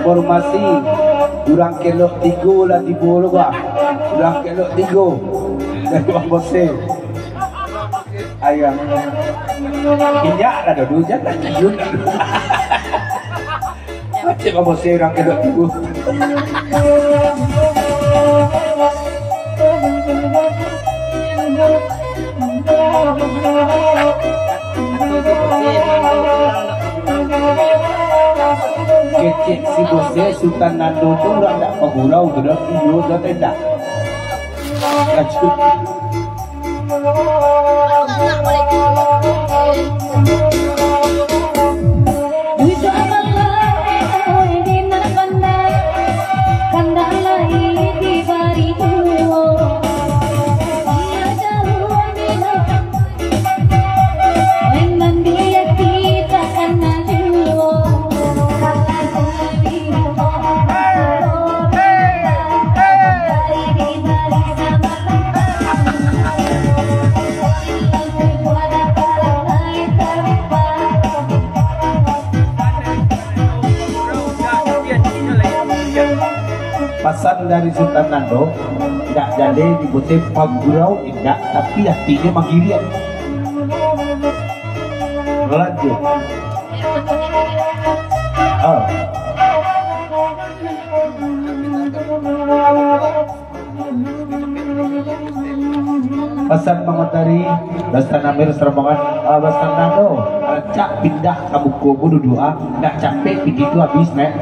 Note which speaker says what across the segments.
Speaker 1: informasi kurang kelok 3 lah tiba lu gua kurang kelok 3 dari Bang Bose ayam inyak lah dulu jangan cium macam Bang Bose kurang kelok 3 kecik si Bose Sultan Nando tu orang tak pagurau tu dah iyo dah tidak lanjut pesan dari Sultan Nando tidak jadi dibutuh pagurau tidak tapi hatinya manggirian lanjut pesan mengotori Bastan Amir Sermongan Bastan Nando cak pindah ke buku budu doa tidak capek begitu habis nek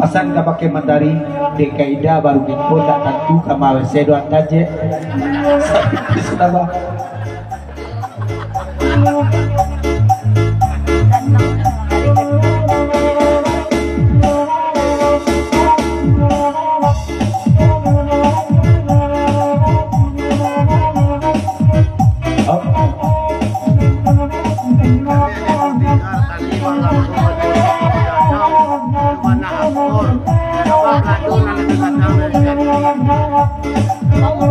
Speaker 1: pesan ka pakai mentari dekaida baru info tak tentu kama sedo antaje sudah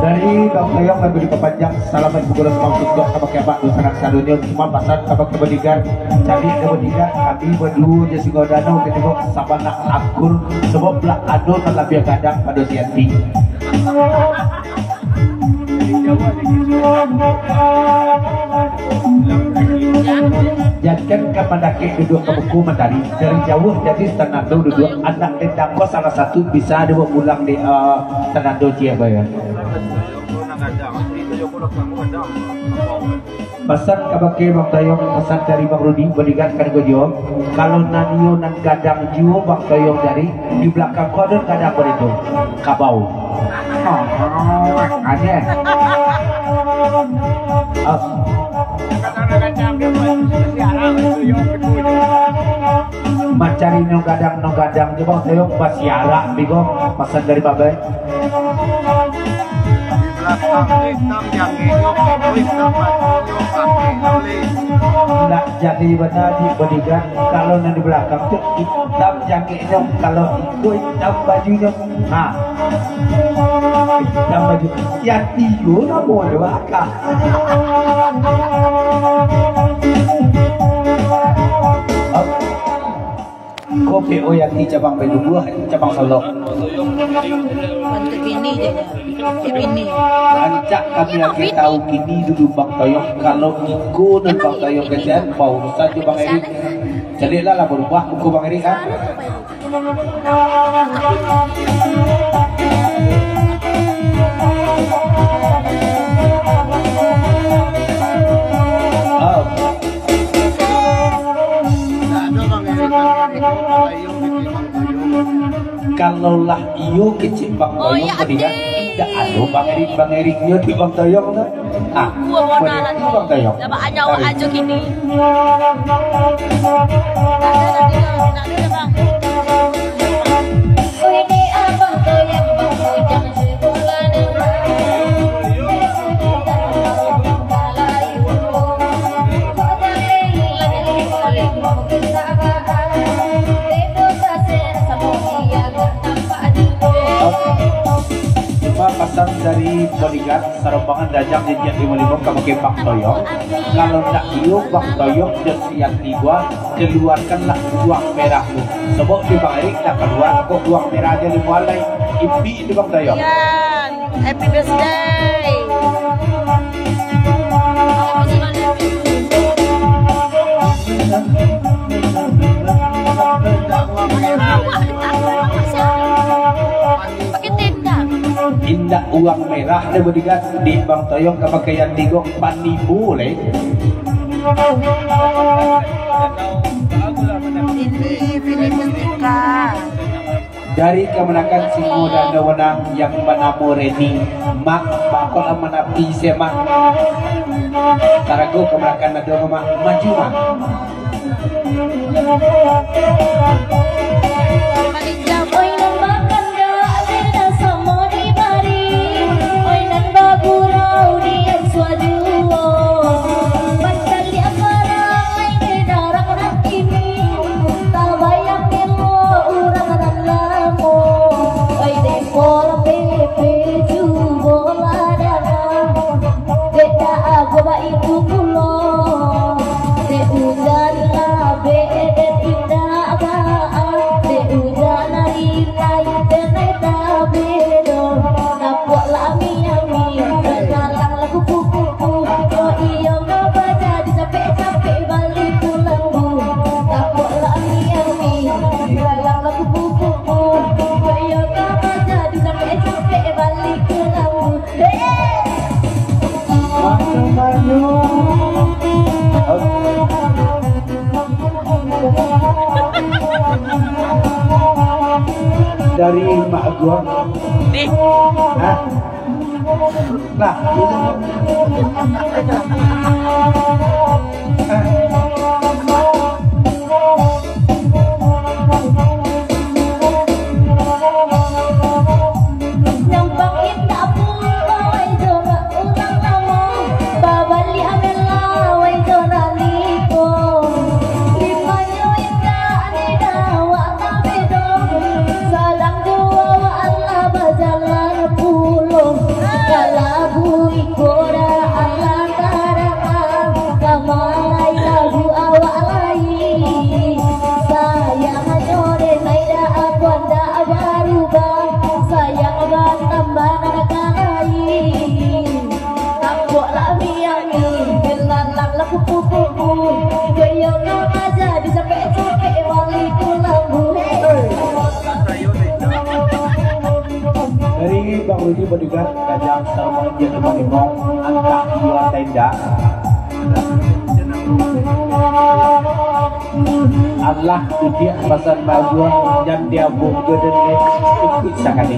Speaker 1: dari Bang Tayong memberi kepanjang salaman bukulah semua untuk sama kebak dosa sadunya cuma pasal kabak kebedigan jadi kebedigan kami berdua di Singodano ketemu sabana akur sebab belak ado terlebih kadang pada sianti jadikan kepada duduk ke buku mentari dari jauh jadi Tanando duduk anak tendako salah satu bisa dibawa pulang di Tanando Ciabaya pesan kabake Bang Tayong pesan dari Bang Rudi berikan kan gojo kalau nanio nan gadang jiwa Bang Tayong dari di belakang kodon kadang itu kabau aneh mencari no gadang di Bang Tayong pasiara bigo pesan dari babai tidak jadi benar di bodyguard kalau yang di belakang itu hitam jaketnya kalau itu hitam bajunya hitam baju ya tiyo na boleh bakal kopi oyaki cabang Belu Buah cabang Solo
Speaker 2: untuk ini ini
Speaker 1: ancak kami lagi tahu kini dulu Bang Tayong kalau ikut dan Bang Tayong kejar bau saja Bang Eri jadilah lah berubah buku Bang Eri kan kalau lah iyo kecil Bang Tayong ketika tidak ada Bang Eri iyo di Bang Tayong Bang Tayong
Speaker 2: dapat aja aja kini
Speaker 1: pasang dari bodyguard sarombangan dajang jenjang 55 kamu Bang Toyok. Kalau nak iu Bang Toyok yang tiga keluarkanlah uang merahmu. Sebab di Bang Erik nak keluar kok uang merah aja dimulai impi itu Bang Toyok.
Speaker 2: Yan, happy birthday. Pakai tenda.
Speaker 1: Indah uang merah deh bodyguard di Bang Toyok kepakaian tiga panibu leh. Dari kemenangan Singo dan Dawanang yang menamu Reni mak bakal menapi semak tarago kemenangan ada mak maju mak
Speaker 3: Oi nan makan da sama di bari, oi nan bagurau di suaduo. Pasal dia barang lain ke darah orang ini, tabayang demo urang nan lamo. Oi dekol pepe jubola dana, deka agoba itu pulo, de udan labe den indah gaa, de udan nari rai denai tabedo, napok lami ami, kenalang lagu kuku, oh iyo ngabaca dicape-cape balik pulang bu, napok lami ami, kenalang lagu kuku, oh iyo ngabaca dicape-cape balik pulang bu.
Speaker 1: dari mak gua
Speaker 2: Nih,
Speaker 1: nah
Speaker 3: Nampak indah pulai zona ulang lama, babali amela wai zona liko. Limanyo indah nida wa tabedo, salang dua wa Allah bajalan pulo. Kalabu ikora Allah tarangan, kamalai lagu awak lai. Sayang nyore naida akwanda abarubah, sayang tambah nakalai. Takut lami ami, bilalang laku kuku, goyo aja dicape-cape wali kulambu.
Speaker 1: dari Bang Rudi bodyguard kajang sarombangan dia tempat imong angka dua tenda Allah dia pasal baguan dan dia bung geden ikut sakani